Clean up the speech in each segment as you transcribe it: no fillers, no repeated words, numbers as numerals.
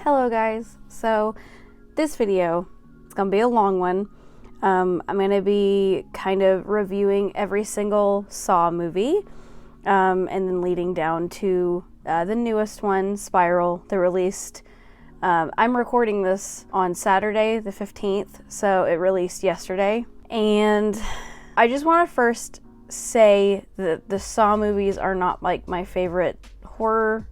Hello guys, so this video is going to be a long one. I'm going to be kind of reviewing every single Saw movie and then leading down to the newest one, Spiral, that released. I'm recording this on Saturday the 15th, so it released yesterday. And I just want to first say that the Saw movies are not like my favorite horror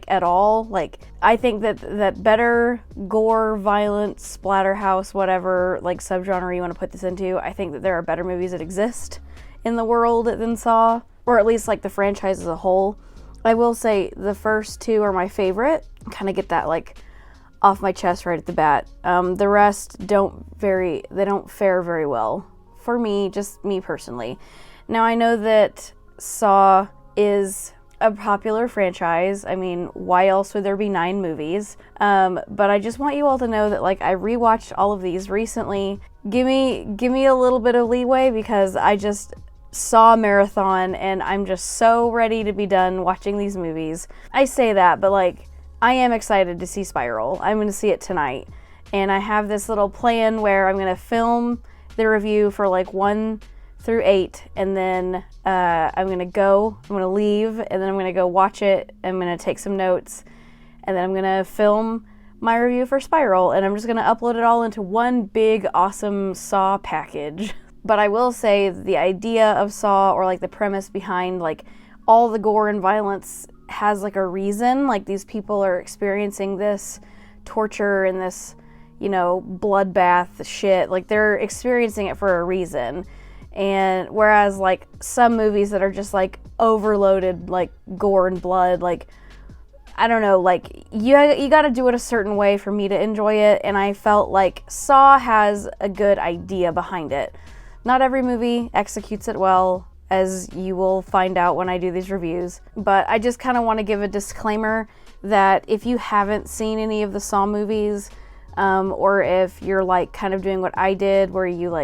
at all. I think that better gore, violence, splatterhouse, whatever subgenre you want to put this into, I think that there are better movies that exist in the world than Saw, or at least the franchise as a whole. I will say the first two are my favorite. Kind of get that off my chest right at the bat. The rest don't fare very well for me, just me personally. Now I know that Saw is a popular franchise. I mean, why else would there be 9 movies? But I just want you all to know that I rewatched all of these recently. Give me a little bit of leeway because I just saw a marathon and I'm just so ready to be done watching these movies. I say that, but I am excited to see Spiral. I'm going to see it tonight. And I have this little plan where I'm going to film the review for 1 through 8, and then I'm going to leave, and then I'm going to go watch it. I'm going to take some notes, and then I'm going to film my review for Spiral, and I'm just going to upload it all into one big awesome Saw package. But I will say the idea of Saw, or the premise behind all the gore and violence has a reason. These people are experiencing this torture and this, bloodbath shit. They're experiencing it for a reason. And whereas some movies that are just overloaded gore and blood, I don't know, you got to do it a certain way for me to enjoy it. And I felt Saw has a good idea behind it. Not every movie executes it well, as you will find out when I do these reviews. But I just kind of want to give a disclaimer that if you haven't seen any of the Saw movies, or if you're kind of doing what I did, where you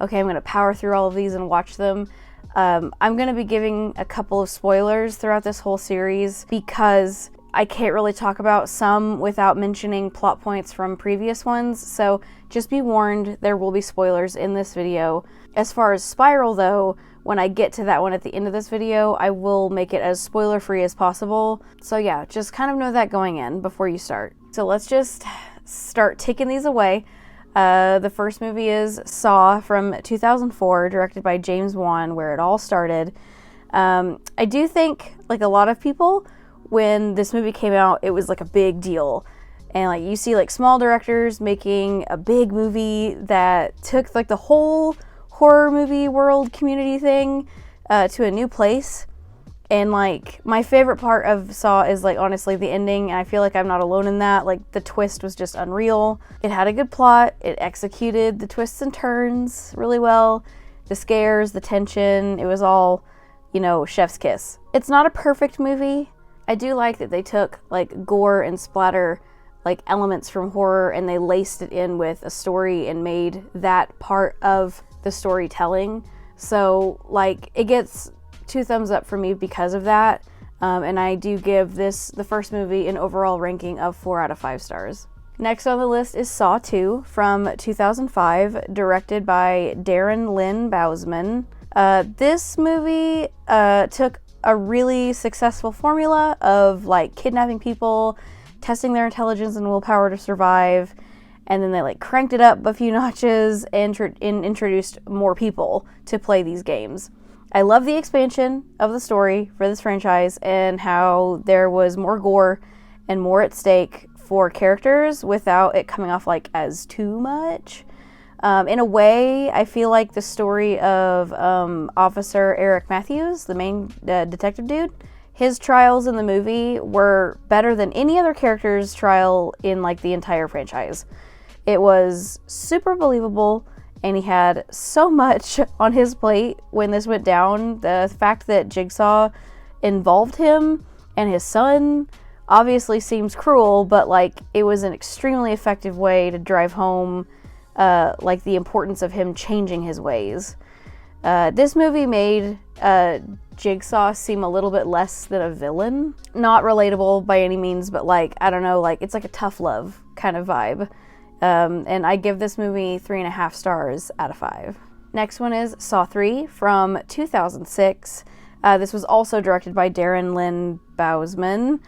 okay, I'm going to power through all of these and watch them. I'm going to be giving a couple of spoilers throughout this whole series because I can't really talk about some without mentioning plot points from previous ones. So just be warned, there will be spoilers in this video. As far as Spiral though, when I get to that one at the end of this video, I will make it as spoiler-free as possible. So yeah, just kind of know that going in before you start. So let's just start ticking these away. The first movie is Saw from 2004, directed by James Wan, where it all started. I do think, a lot of people, when this movie came out, it was a big deal. And you see small directors making a big movie that took the whole horror movie world community thing to a new place. And my favorite part of Saw is honestly the ending, and I feel I'm not alone in that. The twist was just unreal. It had a good plot, it executed the twists and turns really well, the scares, the tension, it was all, chef's kiss. It's not a perfect movie. I do like that they took gore and splatter elements from horror and they laced it in with a story and made that part of the storytelling. So it gets 2 thumbs up for me because of that, and I do give the first movie an overall ranking of 4 out of 5 stars. Next on the list is Saw 2 from 2005, directed by Darren Lynn Bousman. This movie took a really successful formula of kidnapping people, testing their intelligence and willpower to survive, and then they cranked it up a few notches and introduced more people to play these games. I love the expansion of the story for this franchise and how there was more gore and more at stake for characters without it coming off as too much. In a way, I feel the story of Officer Eric Matthews, the main detective dude, his trials in the movie were better than any other character's trial in the entire franchise. It was super believable. And he had so much on his plate when this went down. The fact that Jigsaw involved him and his son obviously seems cruel, but it was an extremely effective way to drive home the importance of him changing his ways. This movie made Jigsaw seem a little bit less than a villain. Not relatable by any means, but like, I don't know, like it's like a tough love kind of vibe. And I give this movie 3.5 stars out of 5. Next one is Saw 3 from 2006. This was also directed by Darren Lynn Bousman.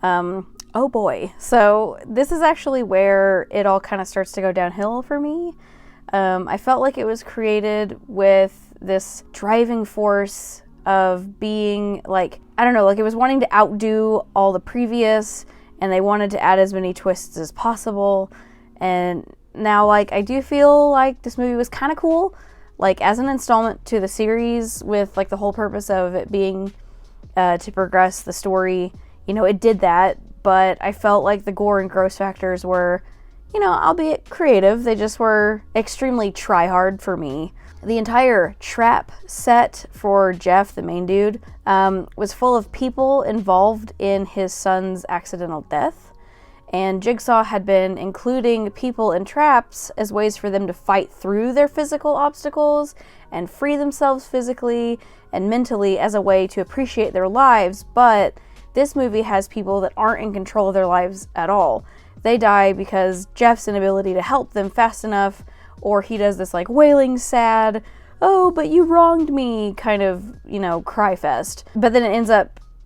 Oh boy. So this is actually where it all kind of starts to go downhill for me. I felt like it was created with this driving force of being like, I don't know, like it was wanting to outdo all the previous, and they wanted to add as many twists as possible. And now, like, I do feel like this movie was kind of cool, like as an installment to the series, with like the whole purpose of it being to progress the story. You know, it did that, but I felt like the gore and gross factors were, you know, albeit creative, they just were extremely try-hard for me. The entire trap set for Jeff, the main dude, was full of people involved in his son's accidental death. And Jigsaw had been including people in traps as ways for them to fight through their physical obstacles and free themselves physically and mentally as a way to appreciate their lives. But this movie has people that aren't in control of their lives at all. They die because Jeff's inability to help them fast enough, or he does this like wailing sad, oh, but you wronged me kind of, you know, cry fest. But then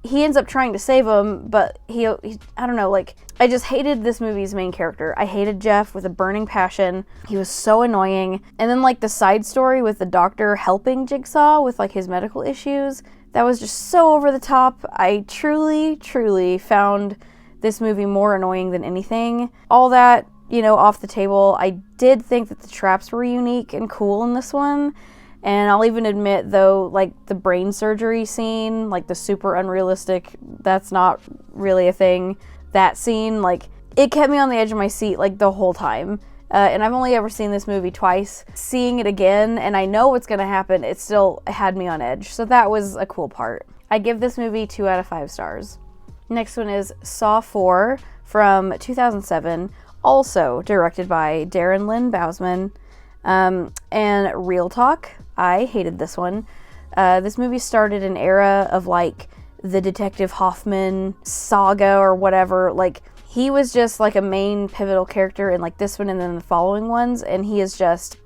he ends up trying to save him, but he I don't know, like, I just hated this movie's main character. I hated Jeff with a burning passion. He was so annoying. And then like the side story with the doctor helping Jigsaw with like his medical issues, that was just so over the top. I truly found this movie more annoying than anything. All that, you know, off the table, I did think that the traps were unique and cool in this one. And I'll even admit, though, like the brain surgery scene, like the super unrealistic, that's not really a thing. That scene, like, it kept me on the edge of my seat, like, the whole time. And I've only ever seen this movie twice. Seeing it again, and I know what's gonna happen, it still had me on edge. So that was a cool part. I give this movie 2 out of 5 stars. Next one is Saw 4 from 2007, also directed by Darren Lynn Bousman. And real talk, I hated this one. This movie started an era of like the Detective Hoffman saga or whatever. Like, he was just like a main pivotal character in like this one and then the following ones, and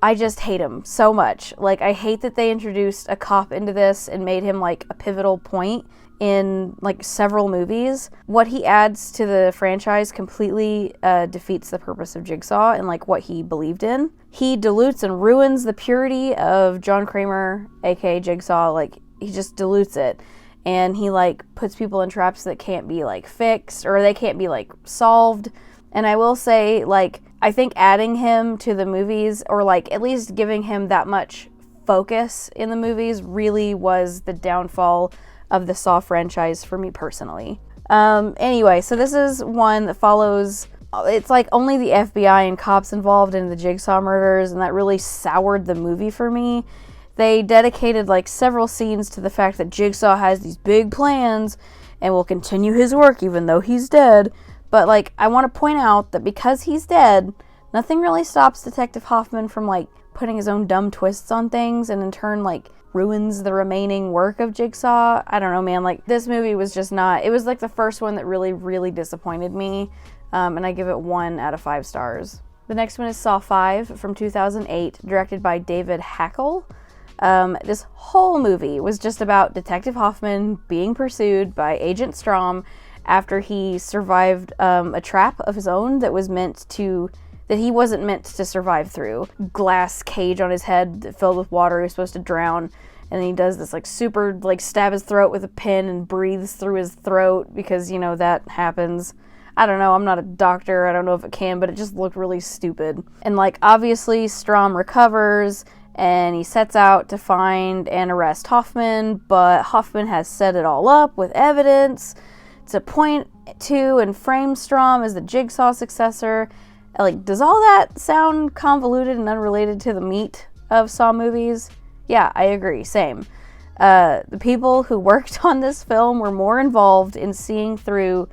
I just hate him so much. Like, I hate that they introduced a cop into this and made him like a pivotal point in like several movies. What he adds to the franchise completely defeats the purpose of Jigsaw and like what he believed in. He dilutes and ruins the purity of John Kramer, aka Jigsaw. Like, he just dilutes it, and he like puts people in traps that can't be like fixed, or they can't be like solved. And I will say, like, I think adding him to the movies, or like at least giving him that much focus in the movies, really was the downfall of the Saw franchise for me personally. Anyway, so this is one that follows, it's like only the FBI and cops involved in the Jigsaw murders, and that really soured the movie for me. They dedicated like several scenes to the fact that Jigsaw has these big plans and will continue his work even though he's dead. But like, I want to point out that because he's dead, nothing really stops Detective Hoffman from like putting his own dumb twists on things, and in turn like ruins the remaining work of Jigsaw. I don't know, man, like this movie was just not, it was like the first one that really disappointed me, and I give it 1 out of 5 stars. The next one is Saw 5 from 2008, directed by David Hackle. This whole movie was just about Detective Hoffman being pursued by Agent Strom after he survived a trap of his own that he wasn't meant to survive through. Glass cage on his head filled with water, he was supposed to drown, and then he does this like super, like, stab his throat with a pin and breathes through his throat because, you know, that happens. I don't know, I'm not a doctor, I don't know if it can, but it just looked really stupid. And like, obviously Strom recovers and he sets out to find and arrest Hoffman, but Hoffman has set it all up with evidence to point to and frame Strom as the Jigsaw successor. Like, does all that sound convoluted and unrelated to the meat of Saw movies? Yeah, I agree, same. The people who worked on this film were more involved in seeing through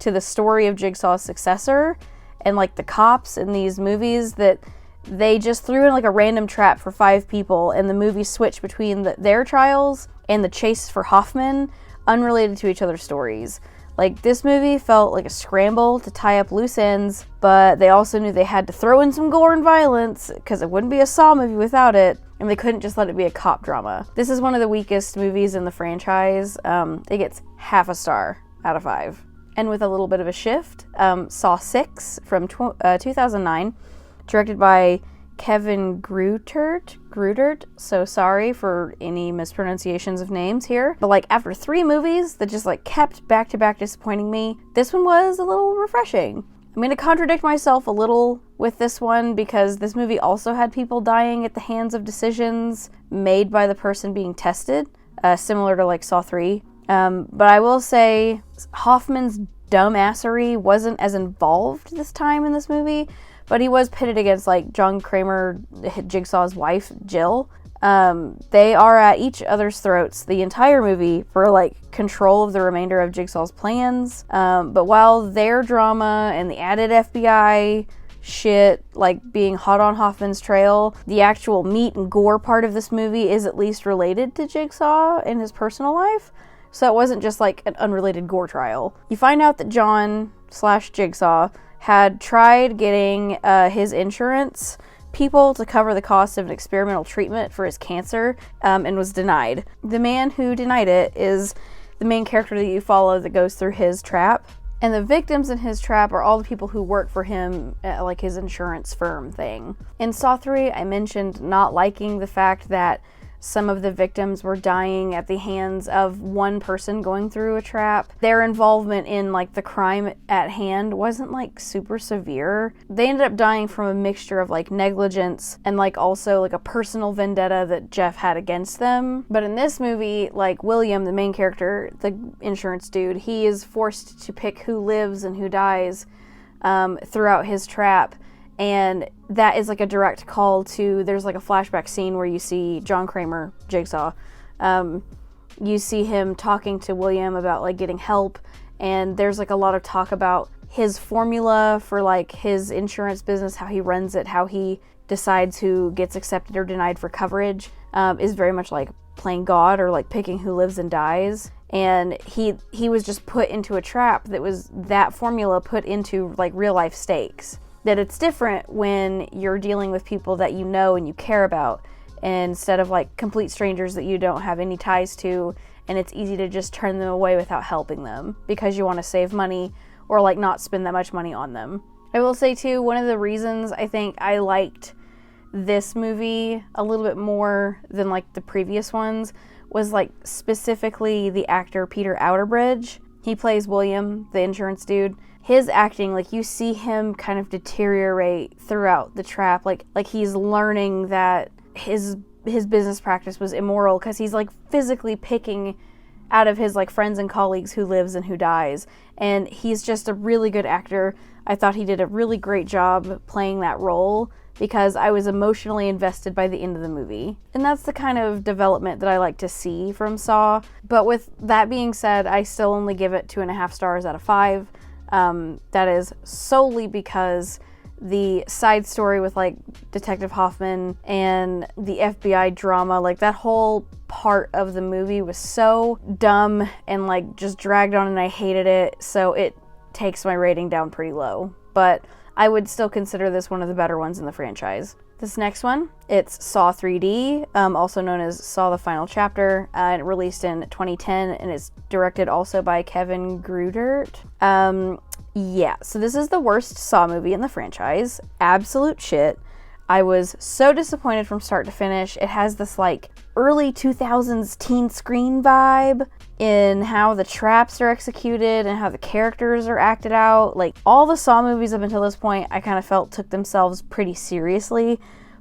to the story of Jigsaw's successor and like the cops in these movies, that they just threw in like a random trap for 5 people, and the movie switched between their trials and the chase for Hoffman unrelated to each other's stories. Like, this movie felt like a scramble to tie up loose ends, but they also knew they had to throw in some gore and violence because it wouldn't be a Saw movie without it, and they couldn't just let it be a cop drama. This is one of the weakest movies in the franchise. It gets half a star out of 5. And with a little bit of a shift, Saw 6 from 2009, directed by Kevin Grutert, so sorry for any mispronunciations of names here. But like, after 3 movies that just like kept back-to-back disappointing me, this one was a little refreshing. I'm going to contradict myself a little with this one because this movie also had people dying at the hands of decisions made by the person being tested, similar to like Saw 3. But I will say Hoffman's dumbassery wasn't as involved this time in this movie, but he was pitted against like John Kramer, Jigsaw's wife, Jill. They are at each other's throats the entire movie for like control of the remainder of Jigsaw's plans. But while their drama and the added FBI shit like being hot on Hoffman's trail, the actual meat and gore part of this movie is at least related to Jigsaw in his personal life. So it wasn't just like an unrelated gore trial. You find out that John/Jigsaw had tried getting his insurance people to cover the cost of an experimental treatment for his cancer, and was denied. The man who denied it is the main character that you follow that goes through his trap. And the victims in his trap are all the people who work for him at like his insurance firm thing. In Saw 3, I mentioned not liking the fact that some of the victims were dying at the hands of one person going through a trap. Their involvement in like the crime at hand wasn't like super severe. They ended up dying from a mixture of like negligence and like also like a personal vendetta that Jeff had against them. But in this movie, like William, the main character, the insurance dude, he is forced to pick who lives and who dies throughout his trap. And that is like a direct call to, there's like a flashback scene where you see John Kramer, Jigsaw. You see him talking to William about like getting help, and there's like a lot of talk about his formula for like his insurance business, how he runs it, how he decides who gets accepted or denied for coverage, is very much like playing God or like picking who lives and dies. And he was just put into a trap that was that formula put into like real life stakes. That it's different when you're dealing with people that you know and you care about, instead of like complete strangers that you don't have any ties to, and it's easy to just turn them away without helping them because you want to save money or like not spend that much money on them. I will say too, one of the reasons I think I liked this movie a little bit more than like the previous ones was like specifically the actor Peter Outerbridge. He plays William, the insurance dude. His acting, like you see him kind of deteriorate throughout the trap. Like he's learning that his business practice was immoral because he's like physically picking out of his like friends and colleagues who lives and who dies. And he's just a really good actor. I thought he did a really great job playing that role because I was emotionally invested by the end of the movie. And that's the kind of development that I like to see from Saw. But with that being said, I still only give it 2.5 stars out of 5. That is solely because the side story with like Detective Hoffman and the FBI drama, like that whole part of the movie was so dumb and like just dragged on, and I hated it, so it takes my rating down pretty low. But I would still consider this one of the better ones in the franchise. This next one, it's Saw 3D, also known as Saw the Final Chapter. It released in 2010 and it's directed also by Kevin Grutert. Yeah, so this is the worst Saw movie in the franchise. Absolute shit. I was so disappointed from start to finish. It has this like early 2000s teen screen vibe in how the traps are executed and how the characters are acted out. Like all the Saw movies up until this point, I kind of felt took themselves pretty seriously,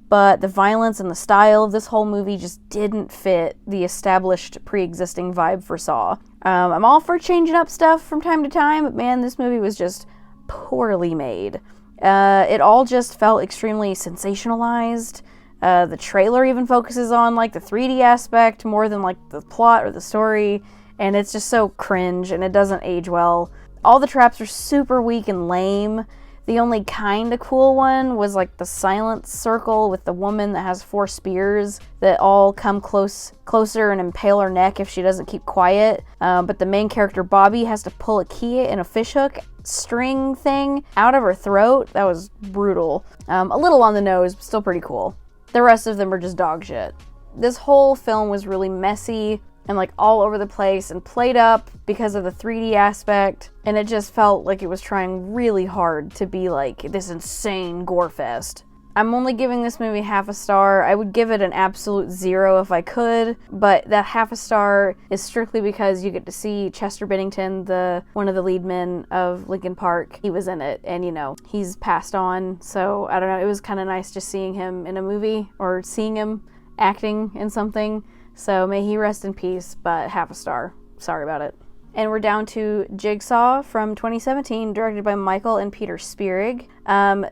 but the violence and the style of this whole movie just didn't fit the established pre-existing vibe for Saw. I'm all for changing up stuff from time to time, but man, this movie was just poorly made. It all just felt extremely sensationalized. The trailer even focuses on like the 3D aspect more than like the plot or the story, and it's just so cringe and it doesn't age well. All the traps are super weak and lame. The only kind of cool one was like the silent circle with the woman that has 4 spears that all come closer and impale her neck if she doesn't keep quiet. But the main character, Bobby, has to pull a key and a fishhook string thing out of her throat. That was brutal. A little on the nose, but still pretty cool. The rest of them are just dog shit. This whole film was really messy and like all over the place and played up because of the 3D aspect, and it just felt like it was trying really hard to be like this insane gore fest. I'm only giving this movie half a star. I would give it an absolute 0 if I could, but that half a star is strictly because you get to see Chester Bennington, one of the lead men of Linkin Park. He was in it, and you know, he's passed on, so I don't know, it was kind of nice just seeing him in a movie or seeing him acting in something. So may he rest in peace, but half a star. Sorry about it. And we're down to Jigsaw from 2017, directed by Michael and Peter Spierig.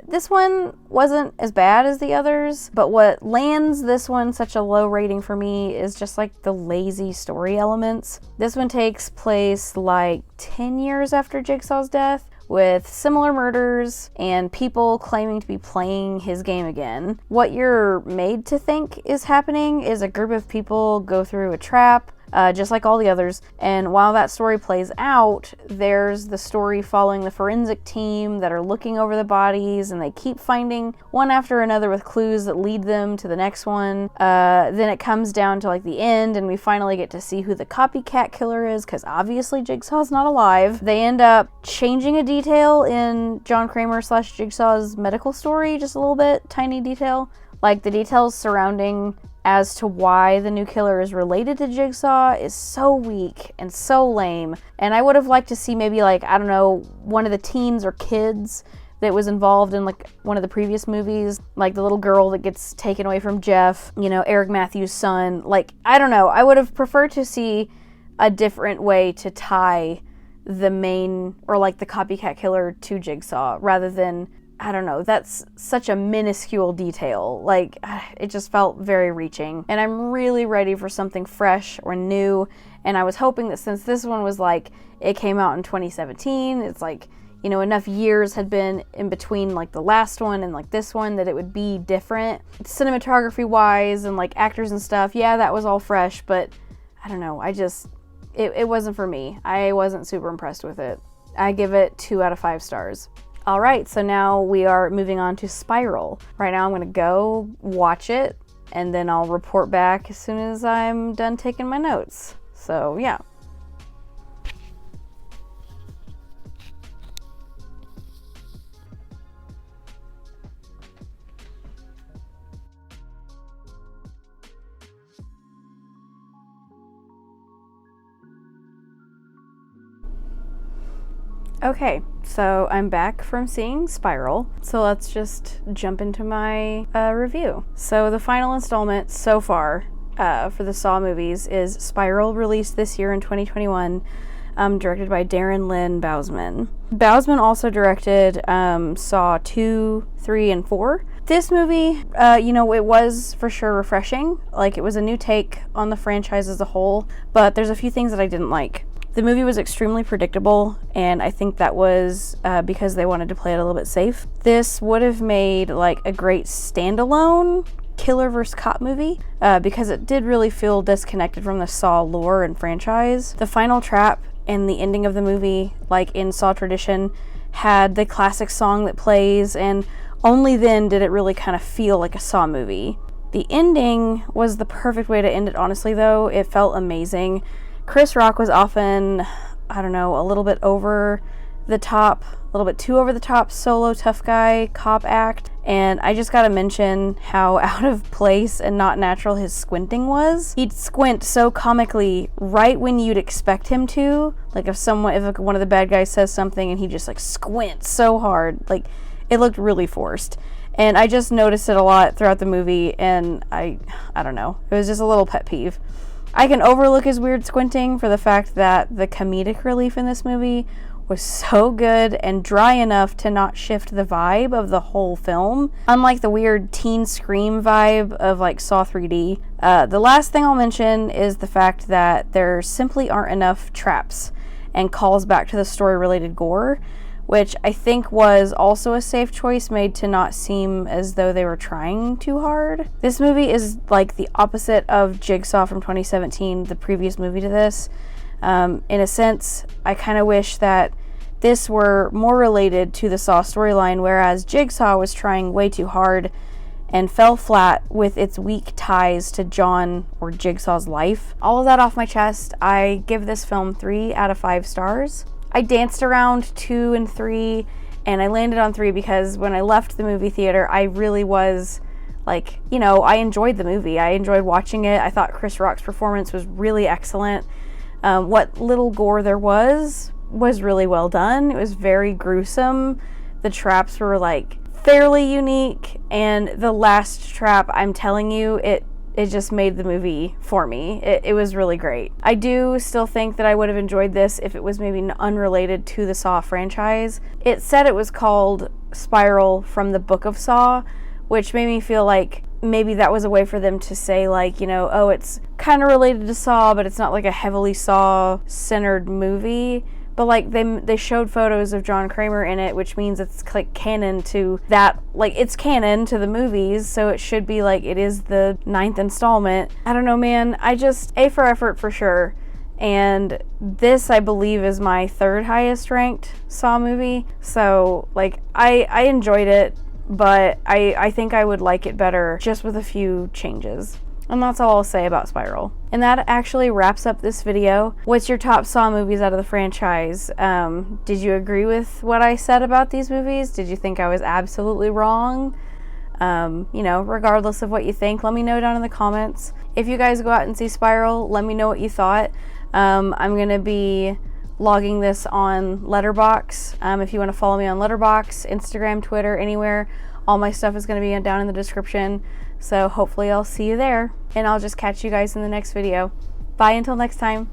This one wasn't as bad as the others, but what lands this one such a low rating for me is just like the lazy story elements. This one takes place like 10 years after Jigsaw's death, with similar murders and people claiming to be playing his game again. What you're made to think is happening is a group of people go through a trap, just like all the others, and while that story plays out, there's the story following the forensic team that are looking over the bodies, and they keep finding one after another with clues that lead them to the next one. Then it comes down to like the end, and we finally get to see who the copycat killer is, because obviously Jigsaw's not alive. They end up changing a detail in John Kramer / Jigsaw's medical story, just a little bit, tiny detail. Like the details surrounding as to why the new killer is related to Jigsaw is so weak and so lame. And I would have liked to see maybe like, I don't know, one of the teens or kids that was involved in like one of the previous movies, like the little girl that gets taken away from Jeff, you know, Eric Matthews' son. Like, I don't know, I would have preferred to see a different way to tie the main or like the copycat killer to Jigsaw rather than, I don't know, that's such a minuscule detail. Like, it just felt very reaching. And I'm really ready for something fresh or new. And I was hoping that since this one was like, it came out in 2017, it's like, you know, enough years had been in between like the last one and like this one that it would be different. Cinematography wise and like actors and stuff, yeah, that was all fresh, but I don't know, it wasn't for me. I wasn't super impressed with it. I give it 2 out of 5 stars. All right, so now we are moving on to Spiral. Right now I'm gonna go watch it and then I'll report back as soon as I'm done taking my notes. So yeah. Okay, so I'm back from seeing Spiral, so let's just jump into my review. So the final installment so far for the Saw movies is Spiral, released this year in 2021, directed by Darren Lynn Bousman. Bousman also directed Saw 2, 3, and 4. This movie, you know, it was for sure refreshing. Like, it was a new take on the franchise as a whole, but there's a few things that I didn't like. The movie was extremely predictable, and I think that was because they wanted to play it a little bit safe. This would have made like a great standalone killer vs. cop movie because it did really feel disconnected from the Saw lore and franchise. The final trap and the ending of the movie, like in Saw tradition, had the classic song that plays, and only then did it really kind of feel like a Saw movie. The ending was the perfect way to end it, honestly, though. It felt amazing. Chris Rock was often, I don't know, a little bit over the top, a little bit too over the top solo tough guy cop act. And I just gotta mention how out of place and not natural his squinting was. He'd squint so comically right when you'd expect him to. Like if one of the bad guys says something and he just like squints so hard. Like it looked really forced. And I just noticed it a lot throughout the movie, and I don't know. It was just a little pet peeve. I can overlook his weird squinting for the fact that the comedic relief in this movie was so good and dry enough to not shift the vibe of the whole film, unlike the weird teen scream vibe of like Saw 3D. The last thing I'll mention is the fact that there simply aren't enough traps and calls back to the story-related gore, which I think was also a safe choice made to not seem as though they were trying too hard. This movie is like the opposite of Jigsaw from 2017, the previous movie to this. In a sense, I kind of wish that this were more related to the Saw storyline, whereas Jigsaw was trying way too hard and fell flat with its weak ties to John or Jigsaw's life. All of that off my chest, I give this film 3 out of 5 stars. I danced around 2 and 3, and I landed on 3 because when I left the movie theater, I really was like, you know, I enjoyed the movie. I enjoyed watching it. I thought Chris Rock's performance was really excellent. What little gore there was really well done. It was very gruesome. The traps were like fairly unique, and the last trap, I'm telling you, it just made the movie for me. It was really great. I do still think that I would have enjoyed this if it was maybe unrelated to the Saw franchise. It said it was called Spiral from the Book of Saw, which made me feel like maybe that was a way for them to say, like, you know, oh, it's kind of related to Saw, but it's not like a heavily Saw-centered movie. But like they showed photos of John Kramer in it, which means it's like canon to that, like it's canon to the movies, so it should be like it is the 9th installment. I don't know, man. I just, A for effort for sure. And this, I believe, is my 3rd highest ranked Saw movie. So like I enjoyed it, but I think I would like it better just with a few changes. And that's all I'll say about Spiral. And that actually wraps up this video. What's your top Saw movies out of the franchise? Did you agree with what I said about these movies? Did you think I was absolutely wrong? You know, regardless of what you think, let me know down in the comments. If you guys go out and see Spiral, let me know what you thought. I'm gonna be logging this on Letterboxd. If you want to follow me on Letterboxd, Instagram, Twitter, anywhere, all my stuff is going to be down in the description. So hopefully I'll see you there, and I'll just catch you guys in the next video. Bye until next time.